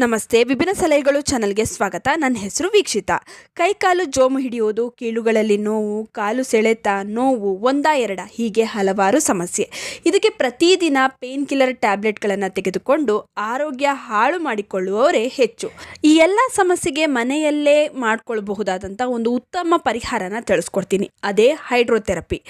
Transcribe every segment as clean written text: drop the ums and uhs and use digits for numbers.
ನಮಸ್ತೆ, ವಿಭಿನ್ನ ಸಲಹೆಗಳು ಚಾನಲ್ಗೆ ಸ್ವಾಗತ. ನನ್ನ ಹೆಸರು ವೀಕ್ಷಿತಾ. ಕೈಕಾಲು ಜೋಮು ಹಿಡಿಯೋದು, ಕೀಲುಗಳಲ್ಲಿ ನೋವು, ಕಾಲು ಸೆಳೆತ, ನೋವು, ಎರಡ ಹೀಗೆ ಹಲವಾರು ಸಮಸ್ಯೆ. ಇದಕ್ಕೆ ಪ್ರತಿದಿನ ಪೇನ್ ಕಿಲ್ಲರ್ ಟ್ಯಾಬ್ಲೆಟ್ಗಳನ್ನು ತೆಗೆದುಕೊಂಡು ಆರೋಗ್ಯ ಹಾಳು ಮಾಡಿಕೊಳ್ಳುವವರೇ ಹೆಚ್ಚು. ಈ ಎಲ್ಲ ಸಮಸ್ಯೆಗೆ ಮನೆಯಲ್ಲೇ ಮಾಡಿಕೊಳ್ಳಬಹುದಾದಂಥ ಒಂದು ಉತ್ತಮ ಪರಿಹಾರನ ತಿಳಿಸ್ಕೊಡ್ತೀನಿ. ಅದೇ ಹೈಡ್ರೋಥೆರಪಿ.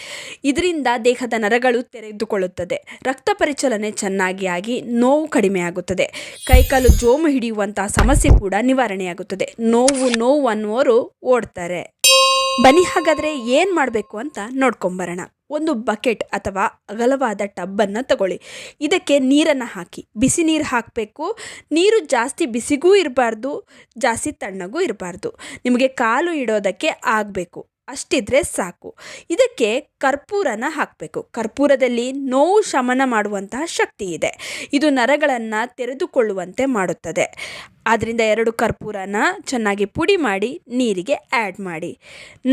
ಇದರಿಂದ ದೇಹದ ನರಗಳು ತೆರೆದುಕೊಳ್ಳುತ್ತದೆ, ರಕ್ತ ಪರಿಚಲನೆ ಚೆನ್ನಾಗಿ ಆಗಿ ನೋವು ಕಡಿಮೆ ಆಗುತ್ತದೆ. ಕೈಕಾಲು ಜೋಮು ಹಿಡಿಯುವಂತಹ ಸಮಸ್ಯೆ ಕೂಡ ನಿವಾರಣೆಯಾಗುತ್ತದೆ. ನೋವು ಅನ್ನುವರು ಓಡ್ತಾರೆ. ಬನ್ನಿ, ಹಾಗಾದ್ರೆ ಏನ್ ಮಾಡಬೇಕು ಅಂತ ನೋಡ್ಕೊಂಬರೋಣ. ಒಂದು ಬಕೆಟ್ ಅಥವಾ ಅಗಲವಾದ ಟಬ್ಬನ್ನು ತಗೊಳ್ಳಿ. ಇದಕ್ಕೆ ನೀರನ್ನು ಹಾಕಿ, ಬಿಸಿ ನೀರು ಹಾಕಬೇಕು. ನೀರು ಜಾಸ್ತಿ ಬಿಸಿಗೂ ಇರಬಾರ್ದು, ಜಾಸ್ತಿ ತಣ್ಣಗೂ ಇರಬಾರ್ದು. ನಿಮಗೆ ಕಾಲು ಇಡೋದಕ್ಕೆ ಆಗಬೇಕು, ಅಷ್ಟಿದ್ರೆ ಸಾಕು. ಇದಕ್ಕೆ ಕರ್ಪೂರನ ಹಾಕಬೇಕು. ಕರ್ಪೂರದಲ್ಲಿ ನೋವು ಶಮನ ಮಾಡುವಂತಹ ಶಕ್ತಿ ಇದೆ. ಇದು ನರಗಳನ್ನು ತೆರೆದುಕೊಳ್ಳುವಂತೆ ಮಾಡುತ್ತದೆ. ಆದ್ದರಿಂದ 2 ಕರ್ಪೂರನ ಚೆನ್ನಾಗಿ ಪುಡಿ ಮಾಡಿ ನೀರಿಗೆ ಆ್ಯಡ್ ಮಾಡಿ.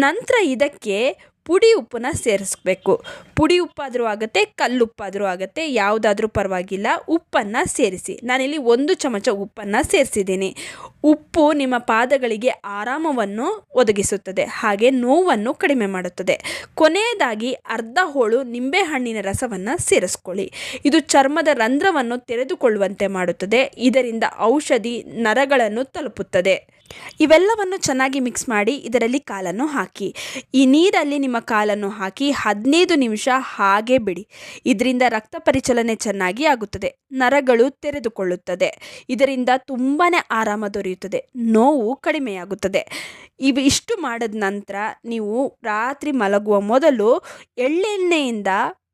ನಂತರ ಇದಕ್ಕೆ ಪುಡಿ ಉಪ್ಪನ್ನ ಸೇರಿಸ್ಬೇಕು. ಪುಡಿ ಉಪ್ಪಾದರೂ ಆಗುತ್ತೆ, ಕಲ್ಲುಪ್ಪಾದರೂ ಆಗುತ್ತೆ, ಯಾವುದಾದ್ರೂ ಪರವಾಗಿಲ್ಲ. ಉಪ್ಪನ್ನು ಸೇರಿಸಿ. ನಾನಿಲ್ಲಿ 1 ಚಮಚ ಉಪ್ಪನ್ನು ಸೇರಿಸಿದ್ದೀನಿ. ಉಪ್ಪು ನಿಮ್ಮ ಪಾದಗಳಿಗೆ ಆರಾಮವನ್ನು ಒದಗಿಸುತ್ತದೆ, ಹಾಗೆ ನೋವನ್ನು ಕಡಿಮೆ ಮಾಡುತ್ತದೆ. ಕೊನೆಯದಾಗಿ ಅರ್ಧ ಹೋಳು ನಿಂಬೆಹಣ್ಣಿನ ರಸವನ್ನು ಸೇರಿಸ್ಕೊಳ್ಳಿ. ಇದು ಚರ್ಮದ ರಂಧ್ರವನ್ನು ತೆರೆದುಕೊಳ್ಳುವಂತೆ ಮಾಡುತ್ತದೆ. ಇದರಿಂದ ಔಷಧಿ ನರಗಳನ್ನು ತಲುಪುತ್ತದೆ. ಇವೆಲ್ಲವನ್ನು ಚೆನ್ನಾಗಿ ಮಿಕ್ಸ್ ಮಾಡಿ ಇದರಲ್ಲಿ ಕಾಲನ್ನು ಹಾಕಿ. ಈ ನೀರಲ್ಲಿ ನಿಮ್ಮ ಕಾಲನ್ನು ಹಾಕಿ 15 ನಿಮಿಷ ಹಾಗೆ ಬಿಡಿ. ಇದರಿಂದ ರಕ್ತ ಪರಿಚಲನೆ ಚೆನ್ನಾಗಿ ಆಗುತ್ತದೆ, ನರಗಳು ತೆರೆದುಕೊಳ್ಳುತ್ತದೆ. ಇದರಿಂದ ತುಂಬಾ ಆರಾಮ ದೊರೆಯುತ್ತದೆ, ನೋವು ಕಡಿಮೆಯಾಗುತ್ತದೆ. ಇಷ್ಟು ಮಾಡಿದ ನಂತರ ನೀವು ರಾತ್ರಿ ಮಲಗುವ ಮೊದಲು ಎಳ್ಳೆಣ್ಣೆಯಿಂದ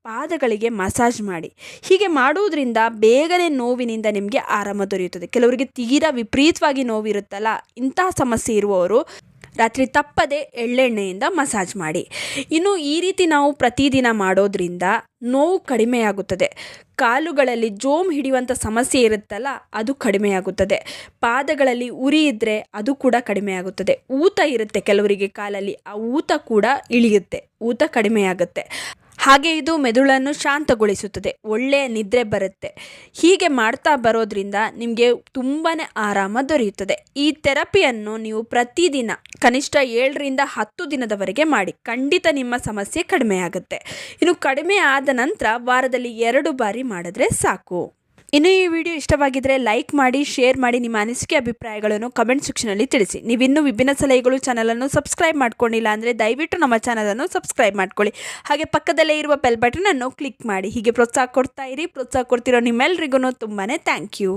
ಪಾದಗಳಿಗೆ ಮಸಾಜ್ ಮಾಡಿ. ಹೀಗೆ ಮಾಡುವುದರಿಂದ ಬೇಗನೆ ನೋವಿನಿಂದ ನಿಮಗೆ ಆರಾಮ ದೊರೆಯುತ್ತದೆ. ಕೆಲವರಿಗೆ ತೀರಾ ವಿಪರೀತವಾಗಿ ನೋವಿರುತ್ತಲ್ಲ, ಇಂತಹ ಸಮಸ್ಯೆ ಇರುವವರು ರಾತ್ರಿ ತಪ್ಪದೆ ಎಳ್ಳೆಣ್ಣೆಯಿಂದ ಮಸಾಜ್ ಮಾಡಿ. ಇನ್ನು ಈ ರೀತಿ ನಾವು ಪ್ರತಿದಿನ ಮಾಡೋದ್ರಿಂದ ನೋವು ಕಡಿಮೆಯಾಗುತ್ತದೆ. ಕಾಲುಗಳಲ್ಲಿ ಜೋಮ್ ಹಿಡಿಯುವಂಥ ಸಮಸ್ಯೆ ಇರುತ್ತಲ್ಲ, ಅದು ಕಡಿಮೆಯಾಗುತ್ತದೆ. ಪಾದಗಳಲ್ಲಿ ಉರಿ ಇದ್ದರೆ ಅದು ಕೂಡ ಕಡಿಮೆಯಾಗುತ್ತದೆ. ಊತ ಇರುತ್ತೆ ಕೆಲವರಿಗೆ ಕಾಲಲ್ಲಿ, ಆ ಊತ ಕೂಡ ಇಳಿಯುತ್ತೆ, ಊತ ಕಡಿಮೆಯಾಗುತ್ತೆ. ಹಾಗೆ ಇದು ಮೆದುಳನ್ನು ಶಾಂತಗೊಳಿಸುತ್ತದೆ, ಒಳ್ಳೆಯ ನಿದ್ರೆ ಬರುತ್ತೆ. ಹೀಗೆ ಮಾಡ್ತಾ ಬರೋದ್ರಿಂದ ನಿಮಗೆ ತುಂಬಾ ಆರಾಮ ದೊರೆಯುತ್ತದೆ. ಈ ಥೆರಪಿಯನ್ನು ನೀವು ಪ್ರತಿದಿನ ಕನಿಷ್ಠ 7 ರಿಂದ 10 ದಿನದವರೆಗೆ ಮಾಡಿ. ಖಂಡಿತ ನಿಮ್ಮ ಸಮಸ್ಯೆ ಕಡಿಮೆಯಾಗುತ್ತೆ. ಇನ್ನು ಕಡಿಮೆ ಆದ ನಂತರ ವಾರದಲ್ಲಿ 2 ಬಾರಿ ಮಾಡಿದ್ರೆ ಸಾಕು. ಇನ್ನು ಈ ವಿಡಿಯೋ ಇಷ್ಟವಾಗಿದ್ದರೆ ಲೈಕ್ ಮಾಡಿ, ಶೇರ್ ಮಾಡಿ. ನಿಮ್ಮ ಅನಿಸಿಕೆ ಅಭಿಪ್ರಾಯಗಳನ್ನು ಕಮೆಂಟ್ ಸೆಕ್ಷನಲ್ಲಿ ತಿಳಿಸಿ. ನೀವಿನ್ನೂ ವಿಭಿನ್ನ ಸಲಹೆಗಳು ಚಾನಲನ್ನು ಸಬ್ಸ್ಕ್ರೈಬ್ ಮಾಡ್ಕೊಂಡಿಲ್ಲ ಅಂದರೆ ದಯವಿಟ್ಟು ನಮ್ಮ ಚಾನಲನ್ನು ಸಬ್ಸ್ಕ್ರೈಬ್ ಮಾಡ್ಕೊಳ್ಳಿ. ಹಾಗೆ ಪಕ್ಕದಲ್ಲೇ ಇರುವ ಬೆಲ್ ಬಟನನ್ನು ಕ್ಲಿಕ್ ಮಾಡಿ. ಹೀಗೆ ಪ್ರೋತ್ಸಾಹ ಕೊಡ್ತಾ ಇರಿ. ಪ್ರೋತ್ಸಾಹ ಕೊಡ್ತಿರೋ ನಿಮ್ಮೆಲ್ಲರಿಗೂ ತುಂಬಾ ಥ್ಯಾಂಕ್ ಯು.